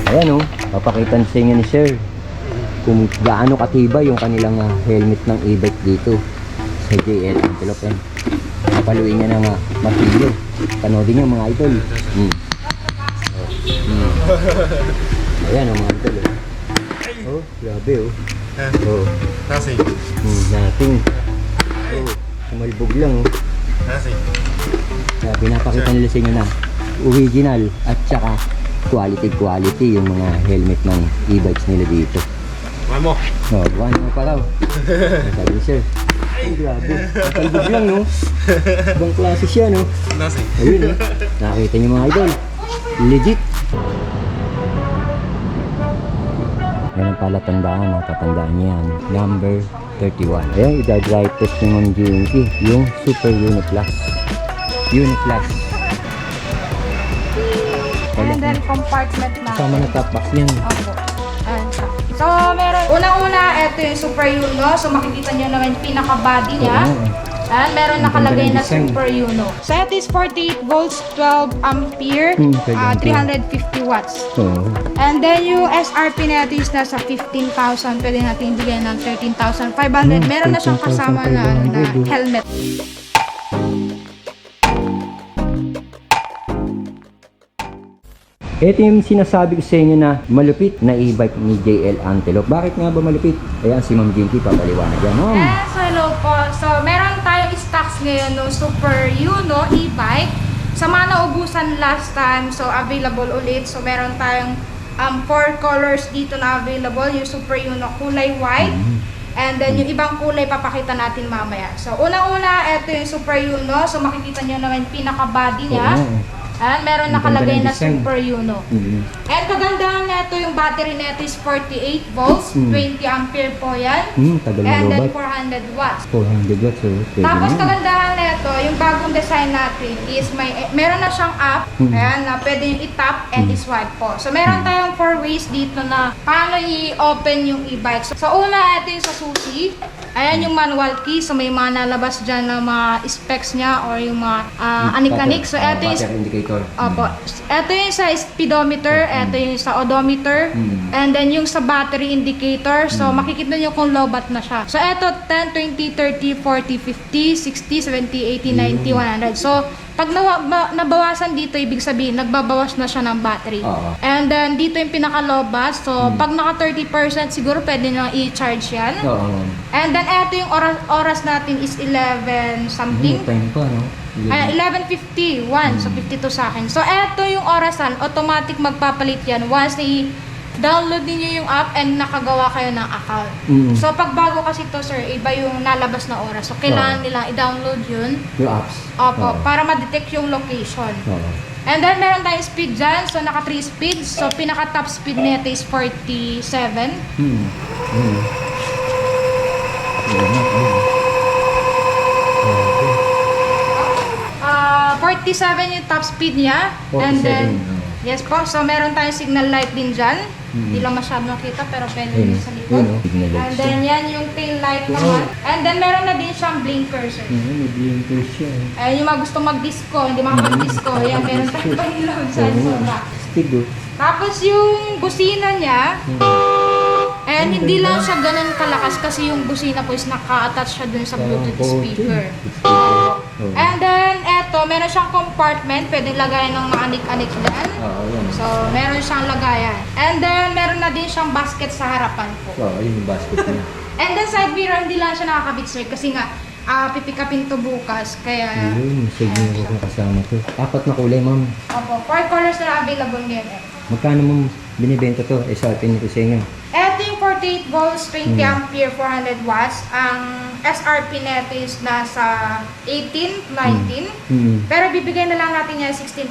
Ayan papakita sa inyo ni Sir kung gaano katibay yung kanilang helmet ng e-bike dito sa JL Antelope. Papaluin niya ng martilyo. Panoodin niyo mga idol. Ayan mga idol. Grabe Nothing. Nothing. Sumalbog lang Nothing. Kaya pinapakita nila sa inyo na original at saka quality yung mga helmet ng e-bikes nila dito. One more. One more pa raw. Sabi ni Sir. Grabe. Sumalbog lang Ibang klase siya Nothing. Ayun nakita niyo mga idol. Legit. Yan ang palatandaan, tatandaan niya yan. Number 31. Ayan, i-drive test nyo ng GMC, yung Super Uniplus. Uniplus. And then compartment na. Sama na top box yan. Opo. Ayan siya. So, meron, unang-una, ito yung Super Uno. So, makikita nyo naman yung pinaka-body niya. Ayan, meron nakalagay na Super Uno. So, ito is 48 volts, 12 ampere, 350 watts. And then, yung SRP natin is nasa 15,000. Pwede natin bigyan ng 13,500. Meron na siyang kasama na helmet. Ito yung sinasabi ko sa inyo na malupit na e-bike ni JL Antelope. Bakit nga ba malupit? Ayan, si Ma'am Jinky papaliwanag yan. Yes, hello po. So, meron tayong stocks ngayon no Super Uno e-bike. Sa mga naubusan last time, so available ulit. So, meron tayong 4 colors dito na available. Yung Super Uno kulay white. And then, yung ibang kulay papakita natin mamaya. So, unang-una, ito yung Super Uno. So, makikita nyo naman yung pinaka-body niya. Ayan, meron nakalagay na Super Uno. And kagandahan na ito, yung battery nito is 48 volts, 20 ampere po yan. And then 400 watts. 400 watts. Tapos kagandahan na ito, yung bagong design natin is meron na siyang app, ayan, na pwede yung i-tap and i-swipe po. So meron tayong 4 ways dito na paano i-open yung e-bike. So una, ito yung sa susi. Ayan yung manual key. So may mga nalabas dyan na mga specs niya or yung mga anik-anik. So ito yung opo. Ito yung sa speedometer, ito yung sa odometer, and then yung sa battery indicator. So makikita nyo kung low bat na siya. So ito 10, 20, 30, 40, 50, 60, 70, 80, 90, 100. So pag nabawasan dito, ibig sabihin, nagbabawas na siya ng battery. And then, dito yung pinaka-low-bat. So, pag naka 30%, siguro pwede nang i-charge yan. And then, eto yung oras natin is 11 something. Time pa, 11:51. So, 52 sa akin. So, eto yung orasan. Automatic magpapalit yan once download niyo yung app and nakagawa kayo ng account. So, pag bago kasi to sir, iba yung nalabas na oras. So, kailangan nilang i-download yun. Yung apps? Opo, para ma-detect yung location. And then, meron tayong speed dyan. So, naka 3 speeds. So, pinaka-top speed nito is 47. 47 yung top speed niya. 47, And then, yes po. So, meron tayong signal light din dyan. Hindi lang masyado makita, pero pwede din sa likod. And then, yan yung tail light naman. And then, meron na din siyang blinker, sir. May blinker siya. Ayun yung mga gusto mag-disco, hindi makapag-disco. Yan, meron tayong panilaw dyan. Tapos, yung busina niya, and hindi lang siya ganun kalakas kasi yung busina po is naka-attach siya dun sa Bluetooth speaker. And then, eto, meron siyang compartment. Pwede lagayan ng mga anik-anik dyan. So, meron siyang lagayan. And then, meron na din siyang basket sa harapan po. Ayun yung basket niya. And then, side mirror, hindi lang siya nakakabit, sir. Kasi nga, pipikapin to bukas. Kaya, Ayun, signal ko kasama to. 4 na kulay, ma'am. opo, 4 colors na available ngayon. Magkano mong binibenta to? SRP nito sa inyo. Ito yung 48 volts, 20 ampere, 400 watts. Ang SRP neto is nasa 18, 19. Pero bibigyan na lang natin yan 16,500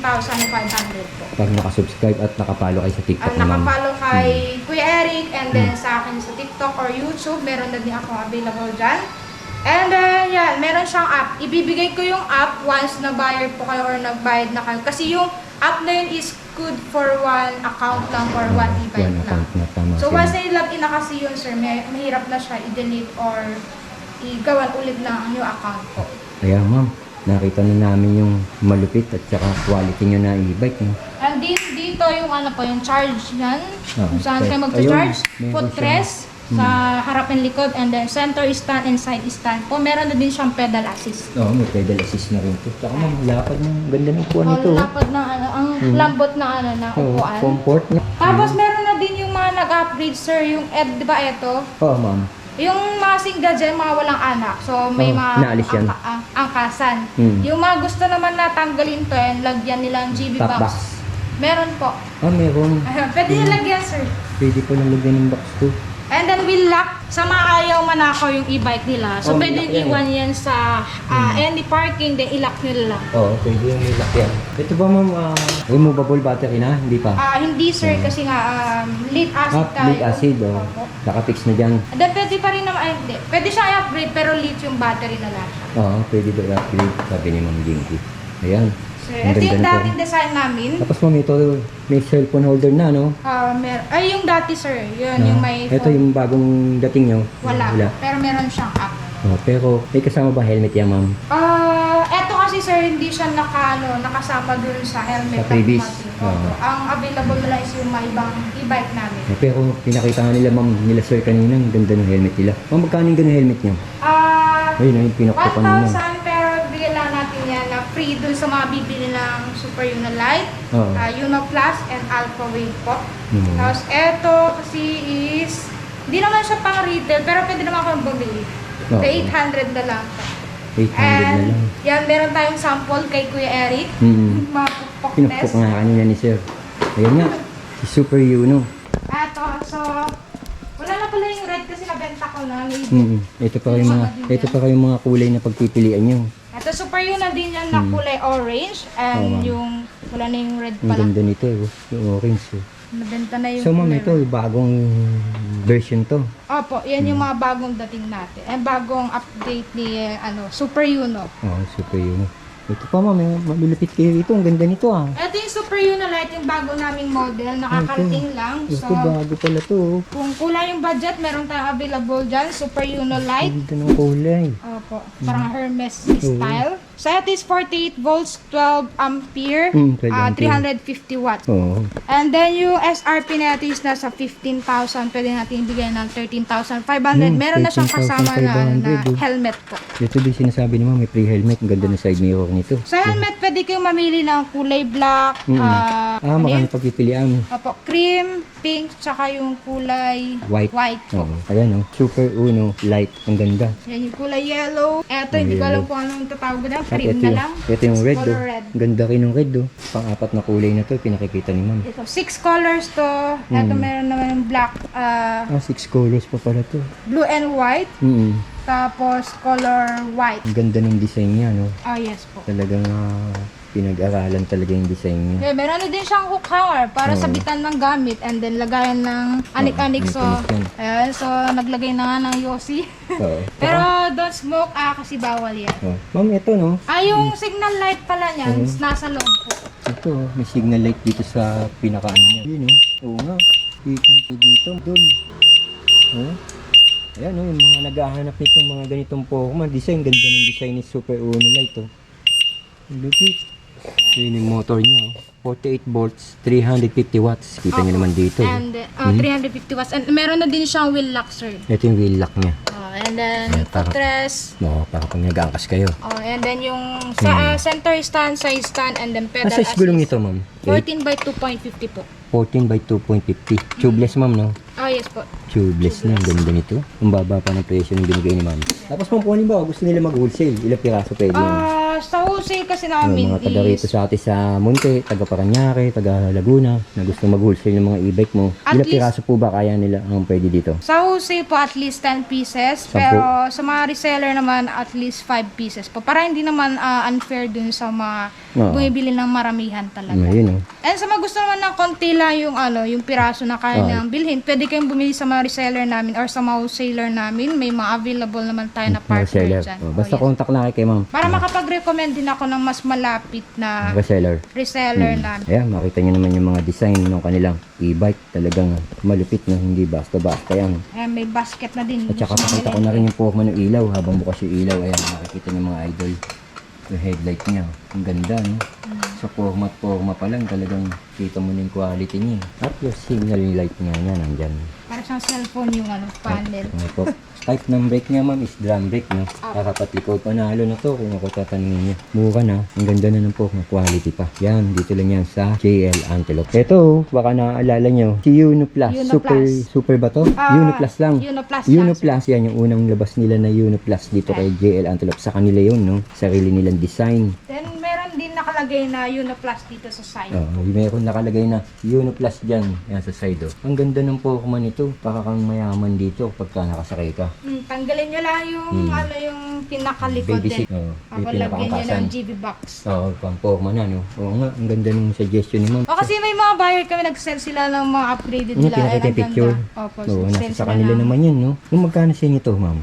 po. Pag nakasubscribe at nakapalo kayo sa TikTok At nakapalo kay Kuya Eric and then sa akin sa TikTok or YouTube, meron na din ako available dyan. And then, yan, meron siyang app. Ibibigay ko yung app once na buyer po kayo or nagbayad na kayo. Kasi yung app na yun is good for one account lang or one e-bike lang. So, once na i-login na kasi yun, sir, mahirap na siya i-delete or i-gawan ulit ng new account po. Kaya ma'am, nakita na namin yung malupit at saka quality nyo na e-bike. And dito dito yung ano po, yung charge yan. Ah, Kung saan okay. kayo mag-charge. Ayun, meron Footrest sa harap and likod, and then center stand and side stand po. Meron na din siyang pedal assist. Oo, may pedal assist na rin to. Tsaka ma'am, lapad ng ganda ng upuan nito. Oh, lapad na ano, ang lambot na ano na Oo, upuan. comfort niya. Tapos meron na din yung mga nag-upgrade sir, yung di ba ito? Oo, ma'am. Yung mga single dyan, mga walang anak. So may Oh, mga naalis yan. angkasan. Yung mga gusto naman na tanggalin to, and lagyan nila ng GB Top box. box. Meron po. Ah, meron. Pwede nilagyan sir. Pwede po nang lagyan ng box to. And then we'll lock sa mga ayaw manakaw yung e-bike nila. So Oh, pwede lock yan iwan yan sa any parking, then ilock nila lang. Oo, pwede yung may lock yan. Ito ba ma'am, removable battery na? Hindi pa? Hindi sir, kasi nga lead acid tayo. lead acid. Oh. Opo. Nakafix na dyan. And then pwede pa rin naman, hindi. Pwede siya i-upgrade pero lithium battery na lang. Oo, pwede daw upgrade. Sabi ni Ma'am Jinky. Ayan. So, Ang ito yung ganda nito. dating design namin. Tapos ma'am, ito may cellphone holder na, no? Ay, yung dati sir, yun, yung may Ito yung bagong dating nyo. Wala. Pero meron siyang app. Oh, pero may kasama ba helmet yan, ma'am? Eto kasi sir, hindi siya nakasama dun sa helmet. Sa previous. na Opo. Ang available nila is yung mga ibang e-bike namin. Pero pinakita nga nila, ma'am, nila sir kanina, ang ganda ng helmet nila. Ma'am, magkano yung ganun helmet nyo? Ayun, yung pinakita kanina. 1,000 pero bigyan lang natin yan na free dun sa mga bibili ng Super Uno Lite, Oo. Uno Plus, and Alpha Wave po. Mhm. Tapos eto kasi is, hindi naman siya pang retail, pero pwede naman akong bumili. Oo. 800 na lang po. 800 na And lang. yan, meron tayong sample kay Kuya Eric. Mga pukpok Pinukpok test. nga kanina ni sir. Ayun nga, si Super Uno. Eto, so, wala na pala yung red kasi nabenta ko na. Ito pa kayong mga kulay na pagpipilian nyo. Ito, Super Uno din yan na kulay orange. Oo, And ma'am. yung, wala na yung red Ang pala. ganda nito, yung orange. Nabenta na yung So ma'am, kulay ito, red. bagong version to. Opo, yan yung mga bagong dating natin. And bagong update ni Super Uno. Oh, Super Uno. Ito pa ma'am, malulupit kayo ito. Ang ganda nito ah. Ito yung Super Uno Lite, yung bago naming model. Nakakarating lang. Ito, So, bago pala to. Oh. kung kulang yung budget, meron tayong available dyan. Super Uno Lite. Ang ganda ng kulay. Opo, parang Hermes style. So, ito is 48 volts, 12 ampere, 12 ampere. 350 watts. Oo. And then, yung SRP natin is nasa 15,000. Pwede natin ibigay ng 13,500. Meron na siyang kasama na 13,500. helmet po. Ito din sinasabi ni ma'am, may pre-helmet. Ang ganda ng side mirror nito. Sa helmet, pwede kayong mamili ng kulay black, ano Marami yun? pagpipilian. Opo, cream, pink, tsaka yung kulay White. po. Oo. Ayan oh. Super Uno Light. Ang ganda. Yan yung kulay yellow. Eto, hindi ko alam kung anong tatawag na. At Cream na lang. ito yung red Color oh. red. Ang ganda rin ng red oh. Pang-apat na kulay na to, pinakikita ni ma'am. Ito, 6 colors to. Ito, meron naman yung black, 6 colors pa pala to. blue and white. Tapos, color white. Ang ganda ng design niya, no? Oh, yes po. Talagang pinag-aralan talaga yung design niya. Okay, meron na din siyang hook hanger para sabitan ng gamit and then lagayan ng anik-anik. So, anik-anik yan. ayan, so naglagay na nga ng Yossi. Oo. Pero don't smoke kasi bawal yan. Oh. Ma'am, ito no? Yung signal light pala niyan, nasa loob po. Ito, may signal light dito sa pinaka-ano niya. Yun oh. Oo nga. Kita dito, dul. Oh. Ayan oh, yung mga naghahanap nitong mga ganitong Pokemon. Design, ganda ng design ni Super Uno Light oh. Lupit. Yun yung motor niya oh. 48 volts, 350 watts. Kita niyo naman dito. And 350 watts. And meron na din siyang wheel lock, sir. Ito yung wheel lock niya. And then, para- footrest. Para pag nag-aangkas kayo. And then yung sa center stand, side stand, and then pedal Ano size gulong nito, ma'am? 14 by 2.50 po. 14 by 2.50. Tubeless, ma'am, no? Oh, yes po. Tubeless na. Ang ganda nito. Ang baba pa ng presyo ng binigay ni ma'am. Tapos, ma'am, kung halimbawa gusto nila mag-wholesale, ilang piraso pwede yun? Sa wholesale kasi Yung namin mga taga rito is sa atin sa Monte, taga Paranaque, taga Laguna, na gusto mag-wholesale ng mga e-bike mo. At Ilang least- piraso po ba kaya nila ang pwede dito? sa wholesale po at least 10 pieces. Pero sa mga reseller naman at least 5 pieces po. Para hindi naman unfair dun sa mga Oo. bumibili ng maramihan talaga. Ayun, oh. And sa mga gusto naman ng konti lang yung piraso na kaya Oo. nilang bilhin, pwede kayong bumili sa mga reseller namin or sa mga wholesaler namin. May mga available naman tayo na Mga partner reseller. dyan. Oh, Oh, basta yes. contact lang kay ma'am. Para makapag-recommend din ako ng mas malapit na Reseller. reseller namin. Ayan, makita nyo naman yung mga design ng kanilang e-bike. Talagang malupit na, hindi basta-basta yan. Ayan, may basket na din. At saka pakita ko na rin yung Pokemon ng ilaw habang bukas yung ilaw. Ayan, makikita nyo mga idol. Yung headlight niya. Ang ganda, no? So, sa forma pa lang talagang kita mo na yung quality niya. At yung signal light nga niya nandyan. Para siyang cellphone yung panel. Ano po? Type ng brake niya ma'am is drum brake, no? Kakapatlikod, panalo na to kung ako tatanungin niyo. Mura na, ang ganda na ng pork na quality pa. Yan, dito lang yan sa JL Antelope. Ito, baka naaalala nyo, si Unoplus. Unoplus. Super ba to? Unoplus lang. Unoplus. Unoplus, yan yung unang labas nila na Unoplus dito kay JL Antelope. Sa kanila yun, no? Sarili nilang design. Then meron din nakalagay na Unoplus dito sa side. Meron nakalagay na Unoplus dyan, yan sa side. Oh. Ang ganda ng Pokemon nito, baka kang mayaman dito pagka nakasakay ka. Tanggalin nyo lang yung yung pinakalikod Baby din. seat. Oo, Ako yung lagyan nyo pinakangkasan. ng GB box. Oo, pang Pokemon na, no? Oo nga, ang ganda ng suggestion ni ma'am. O kasi may mga buyer kami nag-sell sila ng mga upgraded nila. Pinakita yung picture. Opo, Oo, sell nasa sa sila kanila ng- naman yan, no? Kung magkano sa inyo to, ma'am?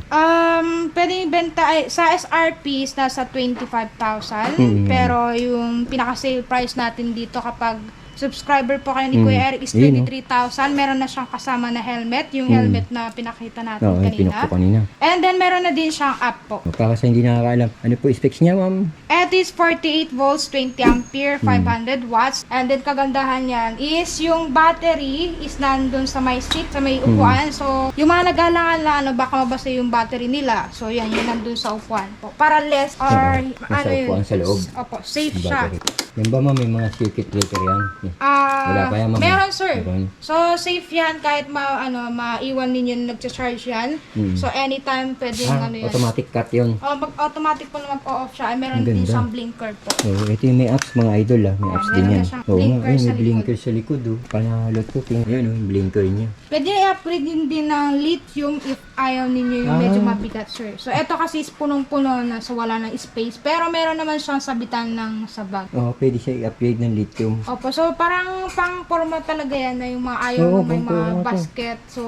Pwedeng benta sa SRP is nasa 25,000. Mm. Pero yung pinaka-sale price natin dito kapag subscriber po kayo ni Kuya Eric is Yun, no? 23,000. Meron na siyang kasama na helmet. Yung helmet na pinakita natin Oo, yung kanina. pinok ko kanina. And then meron na din siyang app po. Para sa hindi nakakaalam, ano po specs niya, ma'am? It is 48 volts, 20 ampere, 500 watts. And then kagandahan yan is yung battery is nandun sa may seat, sa may upuan. So, yung mga nag-aalangan na baka mabasa yung battery nila. So, yan, yun nandun sa upuan po. Para less or nasa upuan sa loob. Opo, safe siya. Yan ba, ma'am? May mga circuit breaker yan? Wala pa yan, ma'am? Meron, sir. Meron. So, safe yan kahit maiwan ninyo na nag-charge yan. So, anytime pwedeng yan. Automatic cut yun. Automatic po na mag-off siya. Ay, meron Ang din ganda. siyang blinker po. Oo, ito yung may apps, mga idol, May apps din meron yan. na siyang Oo nga, blinker ayun, sa may blinker sa likod, Panalo to. Yan, yung blinker niya. Pwede i-upgrade din ng lithium if ayaw ninyo yung medyo mabigat, sir. So, ito kasi is punong-puno na so wala ng space. Pero meron naman siyang sabitan ng sabag. Oo, pwede siya i-upgrade ng lithium. Opo, so parang pang-forma talaga yan na yung mga ayaw Oo, na may mga pang-forma to. basket. So,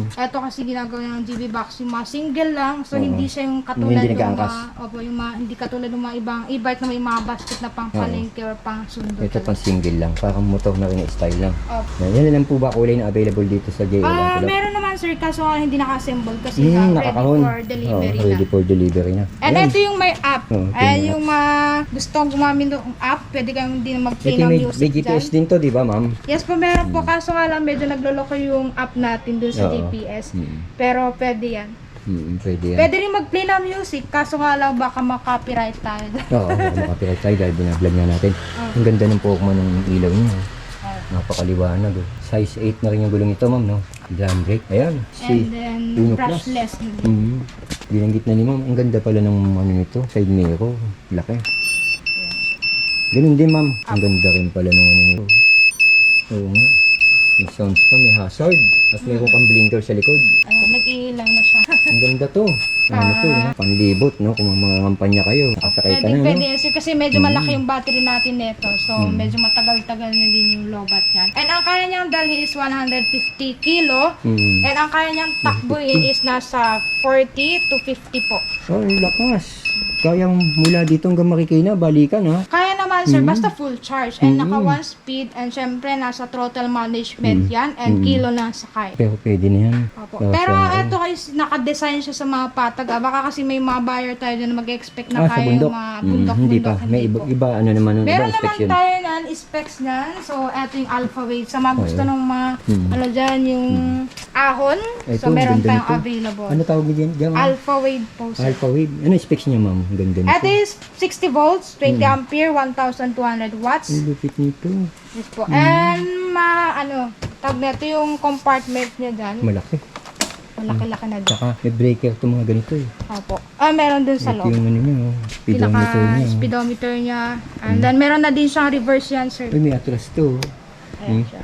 ito kasi ginagawa ng GB box yung mga single lang. So, Oo. hindi siya yung katulad Hindi ng nag-aangkas. hindi katulad ng mga ibang e-bike na may mga basket na pang palengke or pang sundo. Ito pang single lang, parang motor na rin yung style lang. Opo. Yan lang po ba kulay na available dito sa JL Antelope? Meron naman, sir, kaso hindi naka-assemble kasi ready Nakakahon. for delivery Ready na. for delivery na. And Yan. ito yung may app. Oo, ito Ayan yung yung mga gustong gumamit ng app, pwede kayong din mag-play Ito ng may music GPS dyan. din to, di ba, ma'am? Yes po, meron po. Kaso nga lang, medyo nagloloko yung app natin dun sa Oo. GPS. Pero pwede yan. Pwede yan. Pwede rin mag-play ng music. Kaso nga lang, baka ma-copyright tayo. Oo, makapirate tayo dahil binablog nga natin. Ang ganda ng Pokemon ng ilaw niya. Napakaliwanag. Size 8 na rin yung gulong ito, ma'am, no? Drum brake. Ayan. And then, Uno Plus. brushless. Binanggit na ni ma'am. Ang ganda pala ng ano nito. Side mirror. Laki. Ganun din, ma'am. Ang ganda rin pala ng ano nito. Oo nga. May sounds pa, may hazard. At mayroon kang blinker sa likod. Nag-iilang na siya. Ang ganda to. Ano to, no? Panlibot, no? Kung mga kampanya kayo, nakasakay ka na, no? Pwede yan, sir, kasi medyo malaki yung battery natin nito. So, medyo matagal-tagal na din yung lobat yan. And ang kaya niyang dalhin is 150 kilo. And ang kaya niyang takbuhin is nasa 40 to 50 po. Oh, ang lakas. Kayang mula dito hanggang Marikina, balikan, ha? Kaya naman, sir, basta full charge. And naka 1 speed. And syempre, nasa throttle management yan. And kilo na sakay. Pero pwede na yan. Opo. Oh, Pero so, ito guys, naka-design siya sa mga patag. Baka kasi may mga buyer tayo na mag-expect na sa kaya bundok. yung mga bundok-bundok. Hindi pa. May po. iba, ano naman, iba Meron naman inspection. tayo nan, specs nan. So, eto yung alpha wave. Sa mga gusto ng mga, ano dyan, yung ahon. Ito, So, meron ganda tayong nito. available. Ano tawag niya dyan, ma'am? Alpha wave po. sir. Alpha wave. Ano yung specs niya, ma'am? Ang ganda nito. Ito is 60 volts, 20 ampere, 1,200 watts. Ang lupit nito. Yes po. And, tawag na ito yung compartment niya dyan. Malaki. Malaki-laki na dyan. Saka may breaker itong mga ganito eh. Opo. Meron dun sa Ito loob. yung ano niya, oh. Speedometer niya. Oh. Speedometer niya. And then, meron na din siyang reverse yan, sir. Uy, may atlas to. Ayan siya.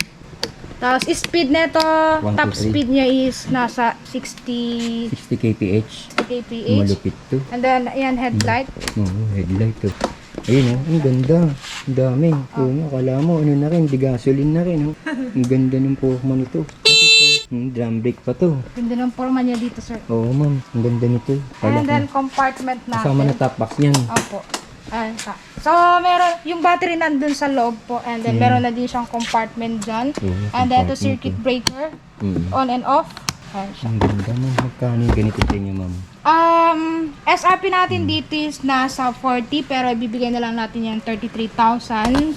Tapos, speed nito, 1, top 2, 3. speed niya is nasa 60 60 kph. kph. Malupit to. And then, ayan, headlight. Oo, headlight to. Ayun, ang ganda. Ang dami. Oo nga, akala mo, ano na rin, di gasoline na rin. Oh. Ang ganda ng Pokemon ito. Drum brake pa to. Ganda ng forma niya dito, sir. Oo, ma'am. Ang ganda nito. And then, compartment Kasama na natin. top box yan. Opo. Ayan siya. So, meron, yung battery nandun sa loob po. And then, meron na din siyang compartment dyan. And then, ito circuit breaker. On and off. Ayan siya. Ang ganda, ma'am. Magkano yung ganito sa inyo, ma'am? SRP natin dito is nasa 40 pero ibibigay na lang natin yan 33,000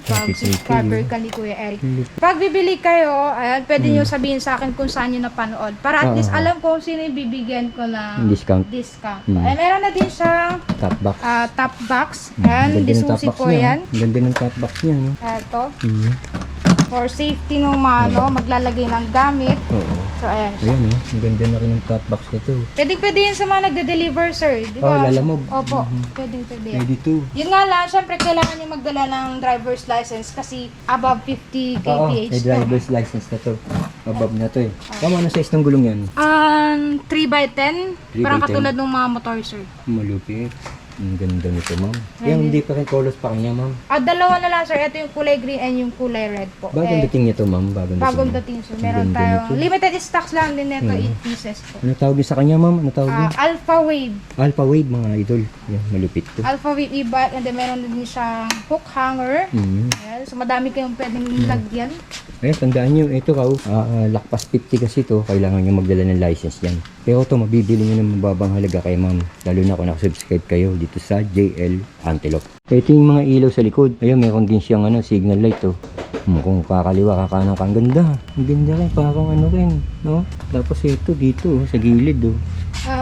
pag 33K. subscriber ka ni Kuya Eric. Pag bibili kayo, ayan, pwede nyo sabihin sa akin kung saan nyo napanood. Para at least Oo. alam ko kung sino yung bibigyan ko ng Discount. Meron na din siyang Top box. top box. Ayan, Ganda ng top disusi box po niya, yan. oh. Ganda ng top box niya, no? Ito. Mhm. For safety ng mga maglalagay ng gamit. Oo. So, ayan siya. Ayan, oh. Ang ganda na rin ng top box nito. Pwede yan sa mga nagde-deliver, sir. Di Oh, ba? lalamove. Opo, pwede yan. Ready to. Yun nga lang, syempre kailangan nyo magdala ng driver's license kasi above 50 Oo, kph may driver's license na to. Above na to eh. Tama, ano size ng gulong yan? 3x10, 3x10. parang katulad ng mga motor, sir. Malupit. Ang ganda nito, ma'am. Yung hindi pa rin colors pa kanya, ma'am. Dalawa na lang, sir. Ito yung kulay green and yung kulay red po. Bagong dating niya to, ma'am. Bagong dating, sir. Meron Ganda tayong nito. limited stocks lang din nito, 8 pieces po. Ano tawag niyo sa kanya, ma'am? Ano tawag niyo? Alpha Wave. Alpha Wave, mga idol. Yan, malupit to. Alpha Wave e-bike and then meron din siyang hook hanger. Mhm. Ayan, so madami kayong pwedeng lagyan. Eh, tandaan nyo, ito kaw, lakpas 50 kasi to, kailangan nyo magdala ng license yan. Pero to, mabibili nyo ng mababang halaga kay ma'am, lalo na kung nakasubscribe kayo dito sa JL Antelope. Ito yung mga ilaw sa likod. Ayun, meron din siyang signal light to. Kung kakaliwa, kakanan ka, ang ganda. Ang ganda rin, parang rin, no? Tapos ito, dito, sa gilid, oh.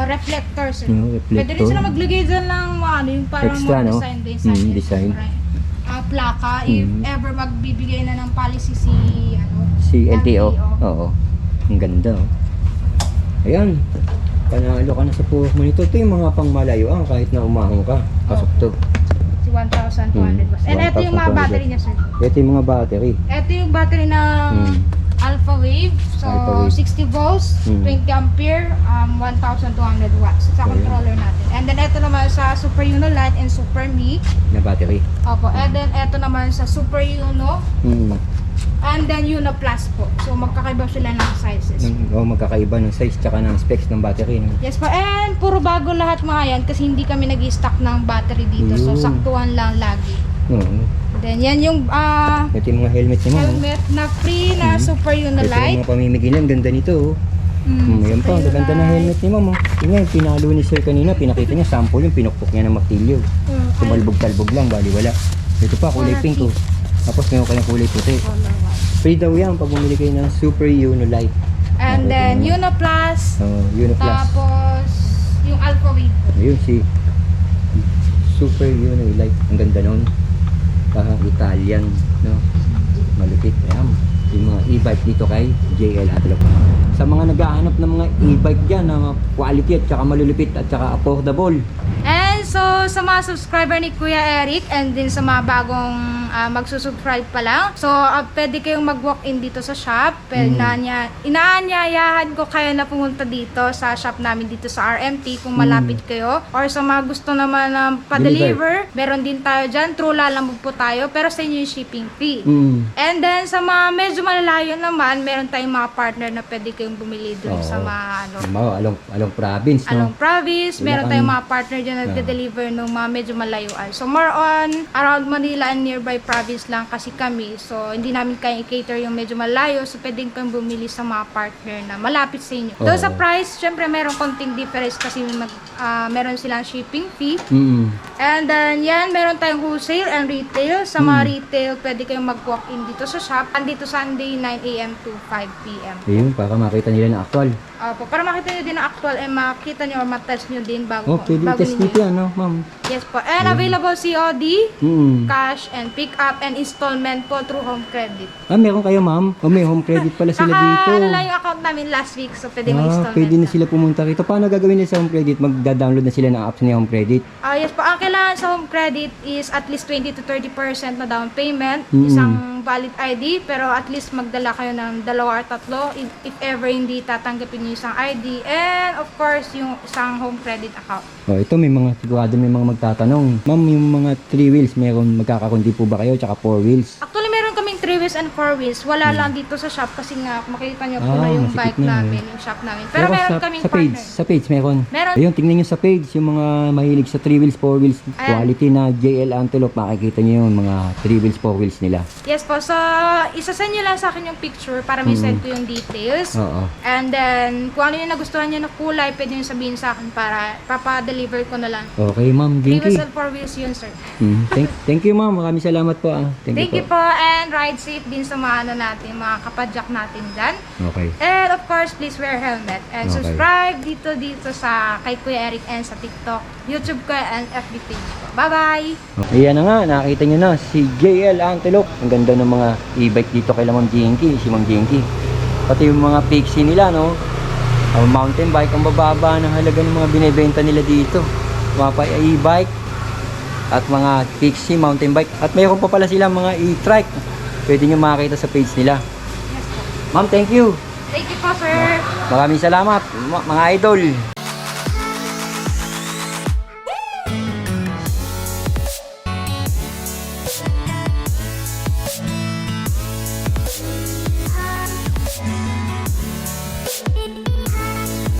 Reflector, sir. No, reflector. Pwede rin sila maglagay dyan ng yung parang Extra, more no? design din. Design. Plaka, if ever magbibigay na ng policy Si LTO. LTO. Oo. Ang ganda, oh. Ayan. Panalo ka na sa puwak mo nito. Ito yung mga pangmalayuan kahit na umahon ka. Pasok to. Si 1,200 watts. And ito yung mga 1,200. battery niya, sir. Ito yung mga battery. Ito yung battery ng Alpha Wave. So, Alpha Wave. 60 volts, 20 ampere, 1,200 watts sa Ayan. controller natin. And then, ito naman sa Super Uno Lite and Super Me. Na battery. Opo. And then, ito naman sa Super Uno. And then, Uno Plus po. So, magkakaiba sila ng sizes. Magkakaiba ng size tsaka ng specs ng battery. No? Yes po. And puro bago lahat mga yan kasi hindi kami nag-stock ng battery dito. So, Yun. saktuhan lang lagi. Oo. Then, yan yung Ito yung mga helmet niya, ma'am. oh. helmet na free na Super Uno Ito yung Lite. mga pamimigay niya. Ang ganda nito. Oh. Ayan pa. Ang ganda na helmet ni ma'am. Oh. Yun nga, yung pinalo ni sir kanina. Pinakita niya sample yung pinukpok niya ng martilyo. Tumalbog-talbog lang. Bali wala. Ito pa, kulay pink. Oh. Tapos meron kayong kulay puti. Free daw yan pag bumili kayo ng Super Uno Lite. And then, Uno Plus. Uno Plus. Tapos, yung Alpha Wave po. Ayun si Super Uno Lite. Ang ganda nun. Italian, no? Malupit. Ayan. Yung mga e-bike dito kay JL Antelope. Sa mga naghahanap ng mga e-bike dyan na quality at saka malulupit at saka affordable. And so, sa mga subscriber ni Kuya Eric and din sa mga bagong magsusubscribe pa lang. So, pwede kayong mag-walk-in dito sa shop. Inaanyayahan ko kayo na pumunta dito sa shop namin dito sa RMT kung malapit kayo. Or sa mga gusto naman ng pa-deliver, meron din tayo dyan. True lalamog po tayo, pero sa inyo yung shipping fee. And then, sa mga medyo malalayo naman, meron tayong mga partner na pwede kayong bumili dun sa mga Along province, no? Along province, meron Bulacan. tayong mga partner dyan na nagde-deliver ng mga medyo malayuan. So, more on around Manila and nearby province lang kasi kami. So, hindi namin kaya i-cater yung medyo malayo. So, pwedeng kang bumili sa mga partner na malapit sa inyo. Though sa price, syempre meron konting difference kasi meron silang shipping fee. And then, yan, meron tayong wholesale and retail. Sa mga retail, pwede kayong mag-walk-in dito sa shop. Andito Sunday, 9 a.m. to 5 p.m. Ayun, para makita nila na actual. Para makita nyo din ang actual and makita nyo or matest nyo din bago Pwede test ninyo. dito yan, no, ma'am? Yes po. And available COD, cash, and pick up and installment po through home credit. Meron kayo, ma'am? May home credit pala sila dito. Ano lang yung account namin last week, so pwede mag-installment. Pwede na sila pumunta rito. Paano gagawin nila sa home credit? Magda-download na sila ng apps niya home credit. Yes po. Ang kailangan sa home credit is at least 20 to 30% na down payment, isang valid ID, pero at least magdala kayo ng 2 or 3 if ever hindi tatanggapin nyo isang ID, and of course, yung isang home credit account. Ito may mga sigurado may mga magtatanong. Ma'am, yung mga 3 wheels, meron magkakakundi po ba kayo? Tsaka 4 wheels? Actually, meron kaming 3 wheels and 4 wheels, wala lang dito sa shop kasi nga makikita nyo po na yung masikip bike na, namin, yung shop namin. Pero meron kaming sa page, partner. sa page meron. Meron. Ayun, tingnan nyo sa page, yung mga mahilig sa 3 wheels, 4 wheels, Ayan. quality na JL Antelope, makikita nyo yung mga 3 wheels, 4 wheels nila. Yes po, so isasend nyo lang sa akin yung picture para may send ko yung details. Oo. And then, kung ano yung nagustuhan nyo na kulay, pwede nyo sabihin sa akin para papadeliver ko na lang. Okay, ma'am, 3 thank wheels you. and 4 wheels yun, sir. Thank you, ma'am. Maraming salamat po. Thank you po, and ride safe din sa mga ano natin, mga kapadyak natin dyan. Okay. And of course, please wear helmet. And Okay. subscribe dito sa kay Kuya Eric and sa TikTok, YouTube ko, and FB page ko. Bye-bye! Ayan na nga, nakita nyo na si JL Antelope. Ang ganda ng mga e-bike dito kay Ma'am Jinky, si Ma'am Jinky. Pati yung mga Pixie nila, no? Mountain bike, ang bababa ng halaga ng mga binebenta nila dito. Mga pa e-bike at mga Pixie mountain bike. At mayroon pa pala sila mga e-trike. Pwede nyo makakita sa page nila. Yes po. Ma'am, thank you. Thank you po, sir! Maraming salamat, mga idol.